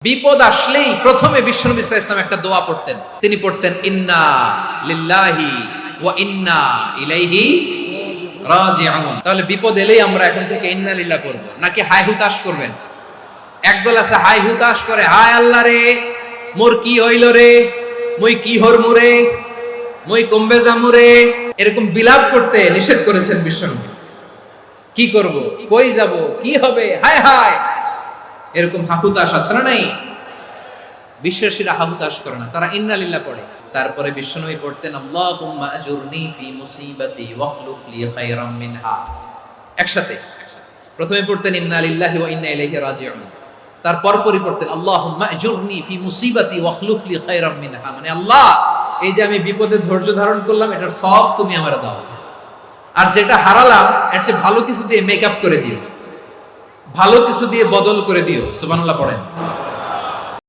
বিপদ আসলেই প্রথমে বিশ্বনবী সাল্লাল্লাহু আলাইহি ওয়াসাল্লাম একটা দোয়া পড়তেন। তিনি পড়তেন ইন্না লিল্লাহি ওয়া ইন্না ইলাইহি রাজিউন। তাহলে বিপদ এলেই আমরা এখন থেকে ইন্না লিল্লাহ পড়ব, নাকি হায় হুতাশ করবেন? একদল আছে হায় হুতাশ করে, হায় আল্লাহ রে মোর কি হইল রে, মই কি হরমু রে, মই কমবে যামু রে, এরকম বিলাপ করতে নিষেধ করেছেন বিশ্বনবী। কি করব, কই যাব, কি হবে, হায় হায়, এরকম হাহুতাশ আছে না? নাই। বিশ্বাসীরা হাহুতাশ করে না, তারা ইন্না লিল্লাহ পড়ে। তারপরে বিশ্বনবী পড়তেন আল্লাহুম্মা আজুরনি ফি মুসিবাতি ওয়াখলুফ লি খায়রাম মিনহা। একসাথে প্রথমে পড়তেন ইন্না লিল্লাহি ওয়া ইন্না ইলাইহি রাজিউন, তারপর পড়তেন আল্লাহুম্মা আজুরনি ফি মুসিবাতি ওয়াখলুফ লি খায়রাম মিনহা, মানে আল্লাহ এই যে আমি বিপদে ধৈর্য ধারণ করলাম এটার সব তুমি আমারে দাও, আর যেটা হারালাম এর চেয়ে ভালো কিছু দিয়ে মেকআপ করে দিও, ভালো কিছু দিয়ে বদল করে দিও। সুবহানাল্লাহ পড়েন।